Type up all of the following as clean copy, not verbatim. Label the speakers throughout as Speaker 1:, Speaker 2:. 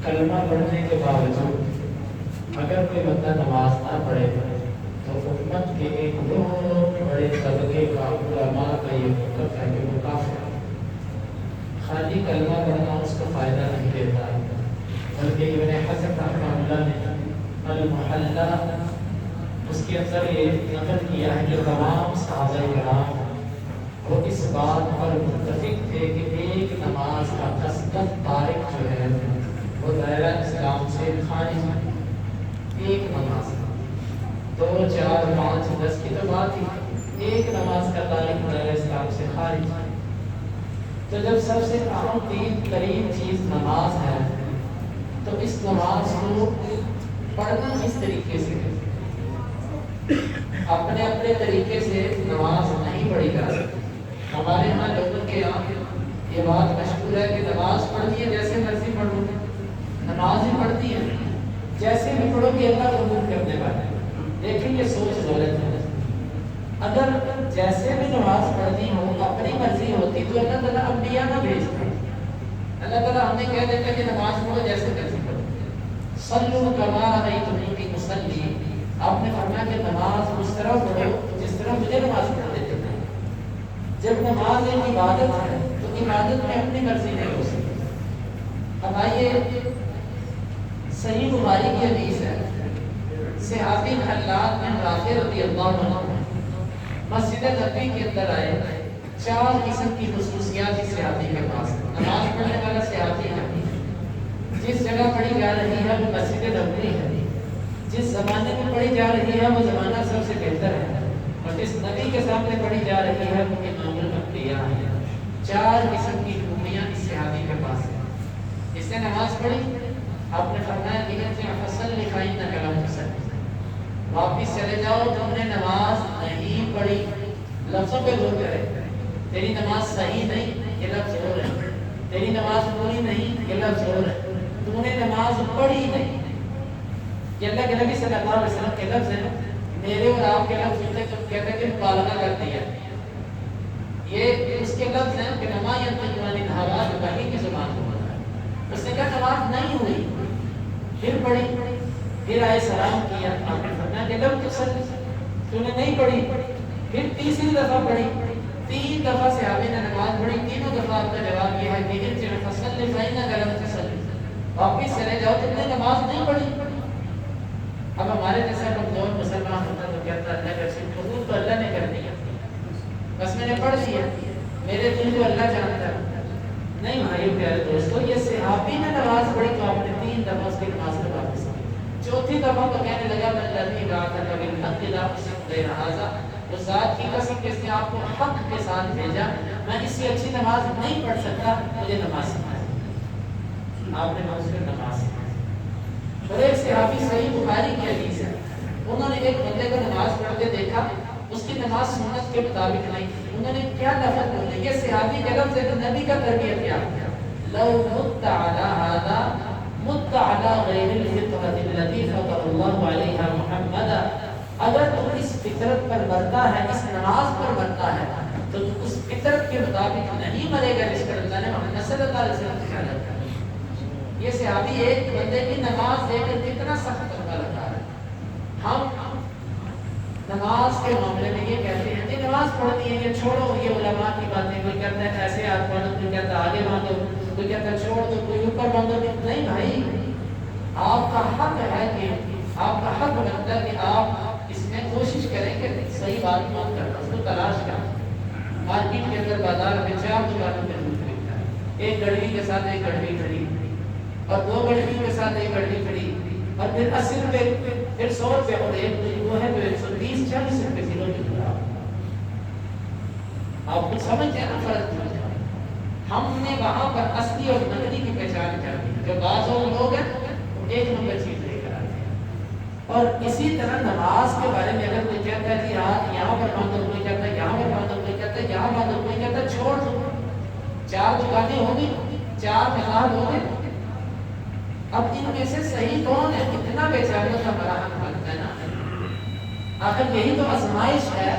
Speaker 1: کلمہ پڑھنے کے باوجود اگر کوئی بندہ نماز نہ پڑھے تو امت کے ایک بہت بڑے طبقے کا علماء کا یہ موقف ہے کہ وہ کافر ہے۔ خالی کلمہ پڑھنا اس کو فائدہ نہیں دیتا، بلکہ ابن حزم رحمہ اللہ نے المحلہ اس کے اندر یہ نقل کیا ہے کہ تمام صحابہ کرام وہ اس بات پر متفق تھے کہ ایک نماز کا قصدن تارک جو ہے وہ دائرہ اسلام سے خارج ہے۔ ایک نماز 2 4 5 10 کی تو بات ہی، ایک نماز کا تارک دائرہ اسلام سے خارج ہے۔ تو جب سب سے اہم ترین چیز نماز ہے تو اس نماز کو پڑھنا کس طریقے سے ہے؟ اپنے اپنے طریقے سے نماز نہیں پڑھی جا سکتی۔ ہمارے یہاں لوگوں کے یہاں یہ بات مشہور ہے کہ نماز پڑھنی ہے جیسے مرضی پڑھو، نماز ہی پڑھتی ہے جیسے بھی پڑھو کہ اللہ قبول کرنے والا ہے۔ لیکن یہ سوچ غلط ہے۔ اگر جیسے بھی نماز پڑھنی ہو اپنی مرضی ہوتی تو اللہ تعالیٰ انبیاء نہ بھیجتا۔ اللہ تعالیٰ ہمیں کہہ دیتا کہ نماز پڑھو جیسے مرضی پڑھو، صلو کما رأیتمونی اصلی، آپ نے فرمایا کہ نماز اس طرح پڑھو جس طرح مجھے نماز پڑھنے دیتے ہیں۔ جب نماز ایک عبادت ہے تو عبادت میں اپنی مرضی نہیں ہو سکتی۔ اب آئیے صحیح بخاری کی حدیث ہے، صحابی خلاد بن رافع رضی اللہ عنہ مسجد نبوی کے اندر آئے۔ 4 قسم کی خصوصیات اس صحابی کے پاس، نماز پڑھنے والا صحابی ہے، جس جگہ پڑھی جا رہی ہے وہ مسجد نبوی ہے، جس زمانے میں پڑھی جا رہی ہے وہ زمانہ سب سے بہتر ہے، اور جس نبی کے سامنے پڑھی جا رہی ہے وہ امام الانبیاء ہے۔ 4 قسم کی خوبیاں اس صحابی کے پاس ہیں۔ اس نے نماز پڑھی، آپ نے فرمایا کہ فصل لکھائی نہ کلام فصل، واپس چلے جاؤ، تم نے نماز نہیں پڑھی۔ لفظوں پہ غور کرے، تیری نماز صحیح نہیں، یہ لفظ غور ہے، تیری نماز پوری نہیں، یہ لفظ غور ہے، تو نے نماز پڑھی نہیں۔ یہ اللہ کے نبی صلی اللہ علیہ وسلم کے لفظ ہیں، میرے اور آپ کے لفظ ہوتے تو کہتے ہیں کہ مبالغہ کر دیا۔ یہ اس کے لفظ ہیں کہ نما ینطق عن الہوا، جو وحی کی زبان کو بتا ہے۔ اس نے کہا نماز نہیں ہوئی، پھر پڑھی، پھر آئے سلام کیا، آپ نے فرمایا کہ لم تصلی، تو نے نہیں پڑھی، پھر تیسری دفعہ پڑھی، 3 دفعہ صحابی نے نماز پڑھی، تینوں دفعہ آپ کا جواب یہ ہے کہ ارجع فصلی فإنک لم تصلی، واپس چلے جاؤ، تم نے نماز نہیں پڑھی۔ اب ہمارے جیسا کمزور مسلمان ہوتا تو کہتا ہے اللہ کا شکر، قبول تو اللہ نے کر دیا، بس میں نے پڑھ لیا، میرے دل کو اللہ جانتا ہے۔ نہیں بھائیو پیارے دوستو، یہ صحابی نے نماز پڑھی تو آپ نے 3 دفعہ اس کی نماز کو واپس کی۔ 4تھی دفعہ تو کہنے لگا من الذی بعث بالحق لا اقسم غیر ھذا، اس ذات کی قسم جس نے آپ کو حق کے ساتھ بھیجا، میں اس سے اچھی نماز نہیں پڑھ سکتا، مجھے نماز سکھائے۔ آپ نے اس کو نماز سکھائی۔ اور ایک صحابی صحیح بخاری کی حدیث ہے، انہوں نے ایک بندے کو نماز پڑھتے دیکھا، اس کی نماز سنت کے مطابق نہیں تھی، انہوں نے کیا لفظ بولے، یہ صحابی کے لفظ ہے، نبی کا تربیت کیا، لو مت علی ھذا مت علی غیر الفطرۃ التي فطر اللہ علیہا محمدا، اگر تو اس فطرت پر مرتا ہے، اس نماز پر مرتا ہے، تو اس فطرت کے مطابق نہیں مرے گا جس پر اللہ نے محمد صلی اللہ علیہ وسلم کی خیانت کی۔ یہ صحابی ایک بندے کی نماز دے کر کتنا سخت تمغہ لگا ہے۔ ہم نماز کے معاملے میں یہ کہتے ہیں کہ نماز پڑھنی ہے، یہ چھوڑو، یہ علماء کی باتیں، کوئی کہتا ہے ایسے ہاتھ باندھو، کوئی کہتا ہے آگے باندھو، کوئی کہتا ہے چھوڑ دو، کوئی اوپر باندھو۔ نہیں بھائی، آپ کا حق ہے کہ آپ کا حق بنتا ہے کہ آپ اس میں کوشش کریں کہ صحیح بات مان کرنا، اس کو تلاش کریں۔ مارکیٹ کے اندر بازار میں 4 دکانوں پہ دودھ ملتا ہے، ایک گڑوی کے ساتھ ایک گڑوی کھڑی، اور 2 گڑوی کے ساتھ ایک گڑوی کھڑی، اور پھر 80 روپے، پھر 100 روپے، اور ایک وہ ہے تو 120 40 روپے کلو مل رہا۔ آپ کو سمجھتے ہیں نا فرق؟ ہم نے وہاں پر اصلی اور نقلی کی پہچان کر دی۔ جو بعض لوگ ہیں ایک نمبر چیز لے کر آتے ہیں۔ اور اسی طرح نماز کے بارے میں اگر کوئی کہتا ہے کہ ہاتھ یہاں پر باندھو، کوئی کہتا ہے یہاں پر باندھو، کوئی کہتا ہے یہاں باندھو، کوئی کہتا ہے چھوڑ دو، 4 دکانیں ہوگی، 4 محال ہوگے، اب ان میں سے صحیح کون ہے؟ اتنا بیچاروں کا ہمارا حق بنتا ہے نا۔ آخر یہی تو آزمائش ہے،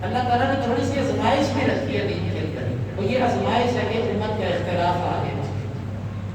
Speaker 1: اللہ تعالیٰ نے تھوڑی سی آزمائش بھی رکھی ہے دین کے اندر، وہ یہ آزمائش ہے کہ امت کا اختلاف آگے۔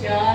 Speaker 1: 4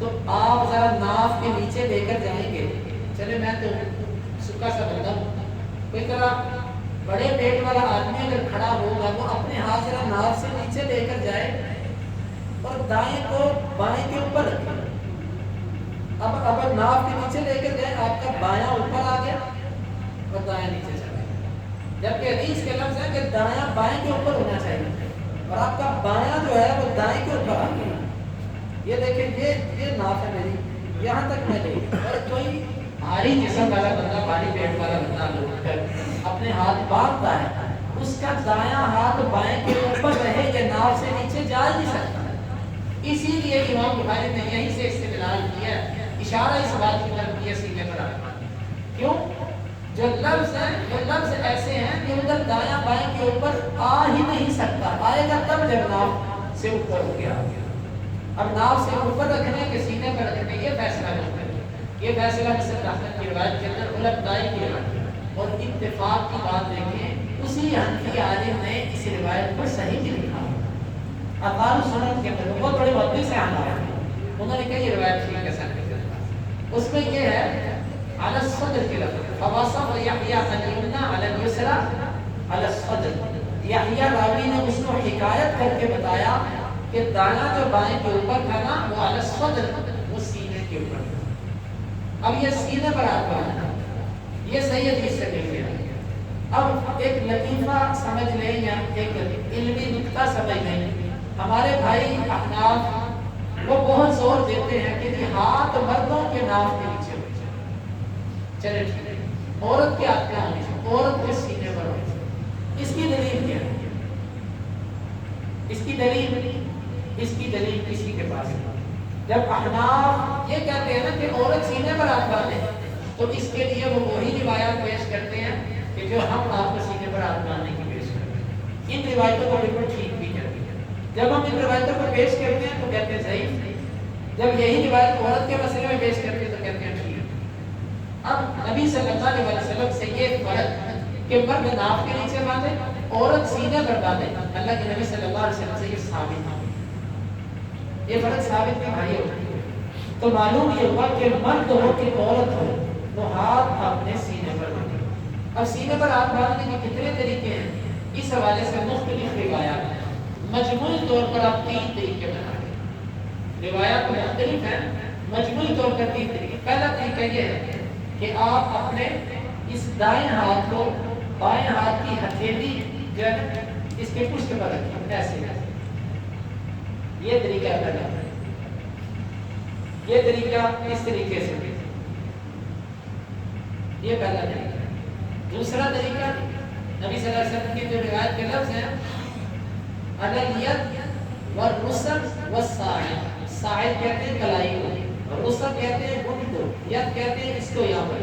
Speaker 1: تو آپ ذرا ناف کے نیچے لے کر جائیں گے. چلے میں تو سکا سا بندہ ہوں، کوئی طرح بڑے پیٹ والا آدمی اگر کھڑا ہوگا وہ اپنے ہاتھ ذرا ناف سے نیچے لے کر جائے اور دائیں کو بائیں کے اوپر رکھے. اب ناف کے نیچے لے کر جائے، آپ کا بایاں اوپر آ گیا اور دایاں نیچے چلا گیا. جبکہ حدیث کے لفظ ہے کہ دایاں بائیں کے اوپر ہونا چاہیے اور آپ کا بایاں جو ہے وہ دائیں کے اوپر آ گیا. یہ دیکھیں یہ ناف ہے میری، یہاں تک میں لے گیا. اور کوئی بھاری جسم والا بندہ، بھاری پیٹ والا بندہ لوٹ کر اپنے ہاتھ باندھتا ہے، اس کا دایاں ہاتھ بائیں کے اوپر رہے، یہ ناف سے نیچے جا ہی نہیں سکتا. اسی لیے امام بخاری نے یہیں سے استدلال کیا، اشارہ اس بات کی طرف کیا سینے پر آنے. کیوں؟ جو لفظ ہیں، جو لفظ ایسے ہیں کہ ادھر دایاں بائیں کے اوپر آ ہی نہیں سکتا. آئے گا تب جب ناف سے اوپر ہو گیا. اب ناف سے اوپر رکھنے کے سینے پر رکھنے یہ فیصلہ نہیں ہے. یہ فیصلہ مسلم احمد کی روایت کے اندر علماء کی روایت اور اتفاق کی بات دیکھیں، اسی حنفی عالم نے اس روایت کو صحیح بھی لکھا. اقوال سنن کے اندر بہت بڑے وقتی سے آنا ہے، انہوں نے کہا یہ روایت ٹھیک ہے سر. اس میں یہ ہے علی الصدر کی لفظ فواصف یحییٰ الیمنی علی الیسری علی الصدر. یحییٰ راوی نے اس کو حکایت کر کے بتایا کہ دایاں جو بائیں کے اوپر تھا نا وہ علی الصدر، وہ سینے کے اوپر تھا. اب یہ سینے پر آتا ہے، یہ صحیح حدیث سے مل گیا. اب ایک لطیفہ سمجھ لیں یا ایک علمی نکتہ سمجھ لیں. ہمارے بھائی احناف وہ بہت زور دیتے ہیں کہ ہاتھ مردوں کے ناف کے نیچے ہو جائے. چلے ٹھیک ہے، عورت کے ہاتھ کہاں ہونے چاہیے؟ عورت کے سینے پر ہونے چاہیے. اس کی دلیل کیا ہے؟ اس کی دلیل کسی کے پاس ہے. جب احناف یہ کہتے ہیں نا کہ عورت سینے پر ہاتھ باندھے تو اس کے لیے وہ وہی روایات پیش کرتے ہیں کہ جو ہم آپ کو سینے پر ہاتھ باندھنے کی پیش کرتے ہیں. ان روایتوں کو بالکل ٹھیک بھی کرتے ہیں. جب ہم ان روایتوں کو پیش کرتے ہیں تو کہتے ہیں صحیح. جب یہی روایت عورت کے مسئلے میں پیش کرتے ہیں تو کہتے ہیں ٹھیک. اب نبی صلی اللہ علیہ وسلم سے یہ فرق کہ مرد ناف کے نیچے باندھے، عورت سینے پر باندھے، اللہ کے نبی صلی اللہ علیہ وسلم سے یہ ثابت ہے. یہ فرق ثابت نہیں بھائی ہوتا ہے. تو معلوم یہ ہوا کہ مرد ہو کہ عورت ہو تو ہاتھ اپنے سینے پر باندھے. اب سینے پر ہاتھ باندھنے کے کتنے طریقے ہیں؟ اس حوالے سے مختلف روایات ہیں. مجموعی طور پر آپ 3 طریقے بنا لیں. روایات مختلف ہیں، مجموعی طور پر 3 طریقے. پہلا طریقہ یہ ہے کہ آپ اپنے اس دائیں ہاتھ کو بائیں ہاتھ کی ہتھیلی جو ہے اس کے پشت پر رکھیں ایسے. یہ طریقہ پہلا. یہ طریقہ اس طریقے سے، یہ پہلا طریقہ. دوسرا طریقہ نبی صلی اللہ علیہ وسلم کی جو روایت کے لفظ ہیں الیت والرسل والساعد. ساعد کہتے ہیں کلائی کو، رسل کہتے ہیں گھٹ کو، ید کہتے ہیں اس کو یہاں پر.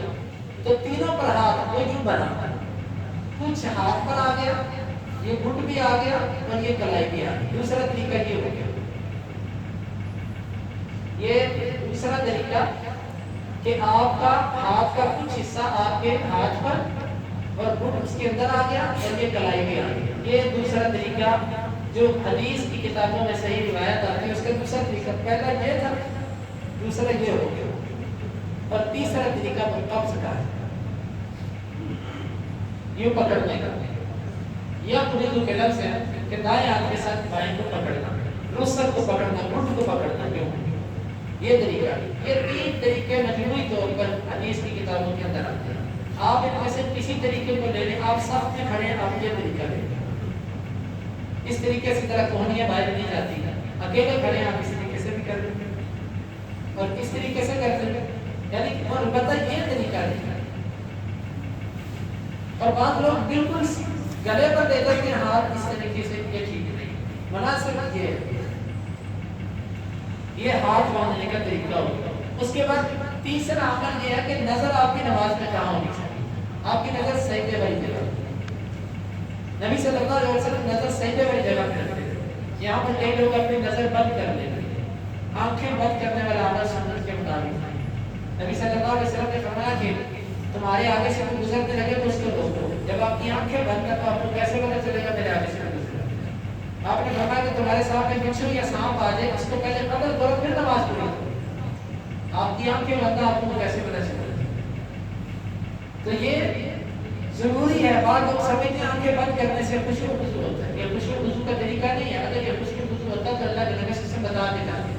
Speaker 1: تو تینوں پر ہاتھ وہ یوں بنا، کچھ ہاتھ پر آ گیا، یہ گھٹ بھی آ گیا اور یہ کلائی بھی آ گئی. دوسرا طریقہ یہ ہو گیا. یہ دوسرا طریقہ کہ آپ کا ہاتھ کا کچھ حصہ آپ کے ہاتھ پر اور گھٹ اس کے اندر آ گیا اور یہ کلائی بھی آ گئی. یہ دوسرا طریقہ جو حدیث کی کتابوں میں صحیح روایت آتی ہے اس کا دوسرا طریقہ. پہلا یہ تھا، دوسرا یہ ہو گیا اور تیسرا طریقہ وہ قبض کا ہے، یوں پکڑنے کا. یہ اردو کے لفظ ہے کہ دائیں ہاتھ کے ساتھ بائیں کو پکڑنا، رسل کو پکڑنا، گھٹ کو پکڑنا. کیوں؟ یہ طریقہ. یہ 3 طریقے مجموعی طور پر حدیث کی کتابوں کے اندر آتے ہیں. آپ ان میں سے کسی طریقے کو لے لیں. آپ سب میں کھڑے ہیں، آپ یہ طریقہ لیں. اس طریقے سے طرح کوہنیاں باہر نہیں جاتی. اکیلے کھڑے ہیں آپ اس طریقے سے بھی کر لیں اور اس طریقے سے کر لیں. یعنی اور البتہ یہ طریقہ نہیں. اور بعض لوگ بالکل گلے پر دے دیتے ہیں ہاتھ اس طریقے سے، یہ ٹھیک نہیں. مناسب یہ ہے، یہ ہاتھ باندھنے کا طریقہ ہوگا. اس کے بعد تیسرا عمل یہ ہے کہ نظر آپ کی نماز میں کہاں ہونی چاہیے؟ آپ کی نظر سجدے والی جگہ. نبی صلی اللہ علیہ وسلم نظر سجدے والی جگہ پہ رکھتے تھے. یہاں پر کئی لوگ اپنی نظر بند کر لیتے ہیں. آنکھیں بند کرنے والا عمل سنت کے مطابق ہے. نبی صلی اللہ علیہ وسلم نے فرمایا کہ تمہارے آگے سے کوئی گزرنے لگے تو اس کو روکو. جب آپ کی آنکھیں بند کر تو آپ کو کیسے پتہ چلے گا میرے آگے سے گزرا؟ آپ نے فرمایا کہ تمہارے سامنے بچھو یا سانپ آ جائے اس کو پہلے قتل کرو پھر نماز پڑھو. آپ کی آنکھیں بندہ آپ کو کیسے پتہ چلے؟ تو یہ ضروری ہے. بعض لوگ سمجھتے ہیں آنکھیں بند کرنے سے خشوع و خضوع ہوتا ہے. یہ خشوع و خضوع کا طریقہ نہیں ہے. اگر یہ خشوع و خضوع ہوتا تو اللہ کے نبی سے بتا کے جاتے.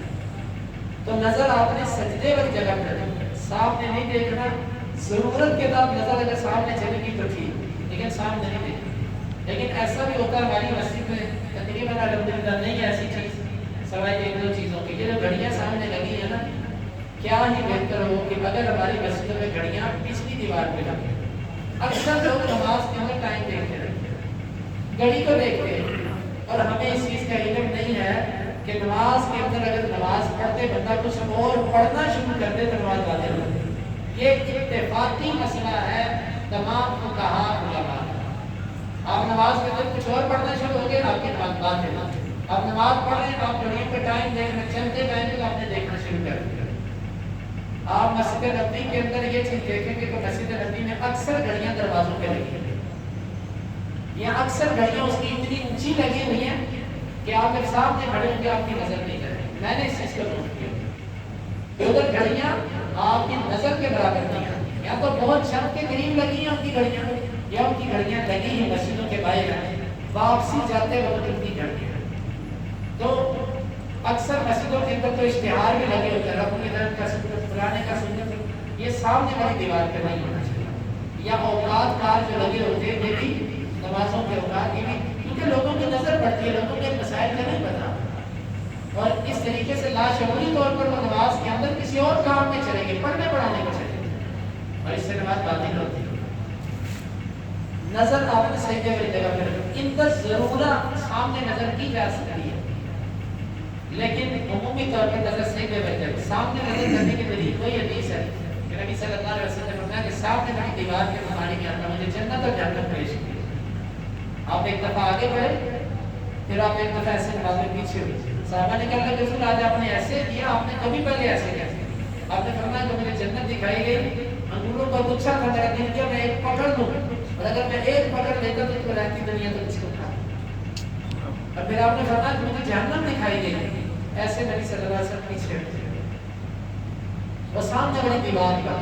Speaker 1: تو نظر آپ نے سجدے والی جگہ پر رکھنی، سامنے نہیں دیکھنا. ضرورت کے بعد نظر اگر سامنے چلے گی تو ٹھیک، لیکن سامنے نہیں دیکھنا. لیکن ایسا بھی ہوتا ہے ہماری مسجد میں تقریباً الحمدللہ نہیں ایسی چیز سوائے ایک دو چیزوں کی. یہ جو گھڑیاں سامنے لگی ہیں نا، کیا ہی بہتر ہو کہ اگر ہماری مسجدوں میں گھڑیاں پچھلی دیوار پہ لگیں. اکثر لوگ نماز کے اندر ٹائم دیکھتے رہتے ہیں، گھڑی کو دیکھتے ہیں، اور ہمیں اس چیز کا علم نہیں ہے کہ نماز کے اندر اگر نماز پڑھتے بندہ کچھ اور پڑھنا شروع کر دے تو نماز واضح ہو جاتی ہے. یہ اتفاقی مسئلہ ہے تمام فقہاء علماء. آپ نماز کے اندر کچھ اور پڑھنا شروع ہو گئے آپ کی نماز باطل ہے. آپ نماز پڑھ رہے ہیں آپ گھڑیوں پہ ٹائم دیکھنا چلتے ٹائم تو آپ نے دیکھنا شروع کر دیا. آپ مسجد نبوی کے اندر یہ چیز دیکھیں گے کہ مسجد نبوی میں اکثر گھڑیاں دروازوں پہ لگی ہیں. یہاں اکثر گھڑیاں اس کی اتنی اونچی لگی ہوئی ہیں کہ آپ جب سامنے کھڑے ہوں گے آپ کی نظر نہیں کرے. میں نے اس چیز کو نوٹ کیا کہ ادھر گھڑیاں آپ کی نظر کے برابر نہیں آتی. یا تو بہت چھت کے قریب لگی ہیں ان کی گھڑیاں، یا ان کی گھڑیاں لگی ہیں مسجدوں کے باہر واپسی جاتے وقت ان کی گھڑیاں. تو اکثر مسجدوں کے اندر تو اشتہار بھی لگے ہوتے ہیں رب ادھر کا سنت فلانے کا سنت، یہ سامنے والی دیوار پہ نہیں ہونا چاہیے. یا اوقات کار جو لگے ہوتے ہیں یہ بھی نمازوں کے اوقات یہ بھی، کیونکہ لوگوں کی نظر پڑتی ہے، لوگوں کے مسائل کا نہیں پتا، اور اس طریقے سے لاشعوری طور پر وہ نماز کے اندر کسی اور کام میں چلیں گے، پڑھنے پڑھانے کو چلیں گے، اور اس سے نماز باطل ہوتی ہے. نظر آپ نے سجدے والی جگہ پہ رکھی. ان پر ضرورت سامنے نظر کی جا سکتی ہے، لیکن عمومی طور پر نظر سجدے والی جگہ سامنے نظر کرنے کے دلیل کوئی حدیث ہے کہ نبی صلی اللہ علیہ وسلم نے فرمایا کہ سامنے والی دیوار کے معنی میں آتا مجھے جنت اور جہنم پیش کی. آپ ایک دفعہ آگے بڑھے، پھر آپ ایک دفعہ ایسے نماز میں پیچھے ہوئے. صحابہ نے کہا کہ رسول آج آپ نے ایسے کیا، آپ نے کبھی پہلے ایسے کیا؟ آپ نے فرمایا کہ مجھے جنت دکھائی گئی، انگوروں کا گچھا تھا، میرا دل کیا میں ایک پکڑ لوں، اور اگر میں ایک پکڑ لیتا تو رہتی دنیا تو کس کو کھا. اور پھر آپ نے فرمایا کہ مجھے جہنم دکھائی گئی، ایسے نبی صلی اللہ علیہ وسلم پیچھے ہوتے. وہ سامنے والی دیوار کا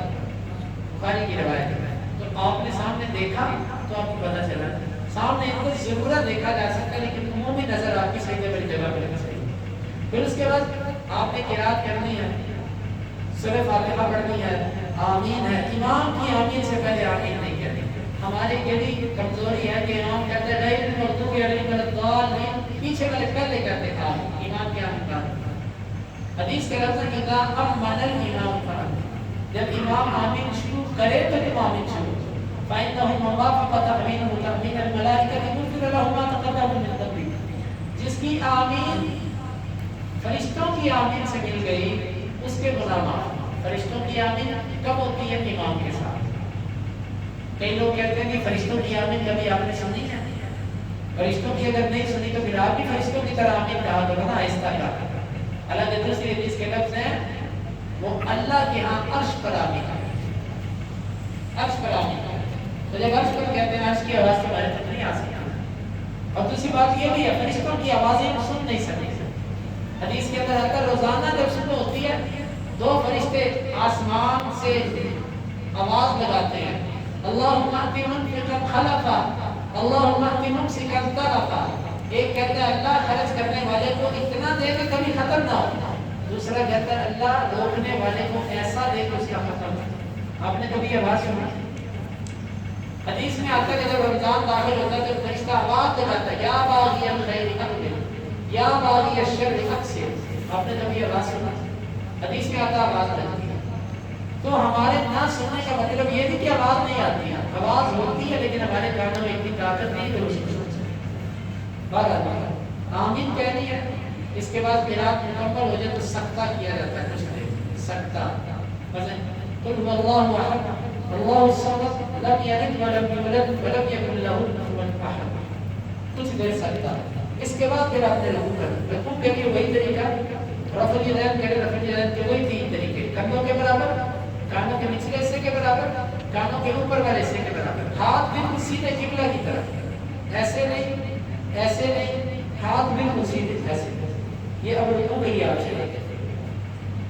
Speaker 1: بخاری کی روایت ہے. تو آپ نے سامنے دیکھا تو آپ کو پتہ چلا سامنے ان کو ضرورت دیکھا جا سکتا ہے، لیکن عمومی نظر آپ کی سجدے والی جگہ پہ رکھنی چاہیے. پھر اس کے بعد آپ نے قرات کرنی ہے، سورہ فاتحہ پڑھنی ہے، آمین ہے. امام کی آمین سے پہلے آمین نہیں کرنی. ہماری یہی کمزوری ہے کہ امام کہتے ہیں غیر المغضوب علیہم ولا الضالین، پیچھے والے پہلے کہتے ہیں امام کی آمین کا. حدیث کے لفظ ہے اذا امن الامام فآمین، جب امام آمین شروع کرے تو تم آمین شروع. فإنه من وافق تأمينه تأمين الملائكة غفر له ما تقدم من ذنبه. جس کی آمین فرشتوں کی آمین سے مل گئی اس کے غلامان. فرشتوں کی آمین کب ہوتی ہے؟ امام کے ساتھ. کئی لوگ کہتے ہیں کہ فرشتوں کی آمین کبھی آپ نے سنی ہے؟ فرشتوں کی اگر نہیں سنی تو پھر آپ بھی فرشتوں کی طرح آمین کہا کرو نا، آہستہ کہا. اللہ دوسری حدیث کے لفظ ہیں وہ اللہ کے ہاں عرش پر آمین، عرش پر آمین. تو جب عرش پر کہتے ہیں عرش کی آواز کے بارے میں نہیں آ سکتی. اور دوسری بات یہ بھی ہے فرشتوں کی آوازیں سن نہیں سکتے. حدیث کے اندر آتا ہے روزانہ جب صبح ہوتی ہے دو فرشتے آسمان سے آواز لگاتے ہیں اللہم اعط منفقا خلفا اللہم اعط ممسکا تلفا. ایک کہتا ہے اللہ خرچ کرنے والے کو اتنا دے کہ کبھی ختم نہ ہو، دوسرا کہتا ہے اللہ روکنے والے کو ایسا دے کہ اس کا ختم ہو. آپ نے کبھی آواز سنا؟ حدیث میں آتا ہے کہ جب رمضان داخل ہوتا ہے تو فرشتہ آواز لگاتا ہے یا باغی الخیر اقبل یا باغی الشر اقصر. آپ نے کبھی آواز سنا؟ حدیث میں آتا ہے آواز لگتی ہے. تو ہمارے نہ سننے کا مطلب یہ نہیں کہ آواز نہیں آتی ہے، آواز ہوتی ہے لیکن ہمارے کانوں میں اتنی طاقت نہیں کہ اس کو سن سکیں. بہرحال آمین کہنی ہے. اس کے بعد قرات مکمل ہو جائے تو سکتہ کیا جاتا ہے. کچھ دیر سکتہ مثلا قل هو اللہ احد اللہ الصمد لم یلد ولم یولد ولم یکن له کفوا احد. کچھ دیر سکتہ. اس کے بعد پھر آپ نے رکوع کرنا. رکوع کے لیے وہی طریقہ رفع الیدین کرے، رفع الیدین کے وہی تین طریقے، کندھوں کے برابر، کانوں کے نچلے حصے کے برابر، کانوں کے اوپر والے حصے کے برابر. ہاتھ بالکل سیدھے قبلہ کی طرف، ایسے نہیں ایسے نہیں، ہاتھ بالکل سیدھے ایسے. یہ اب رکوع کے لیے آپ سے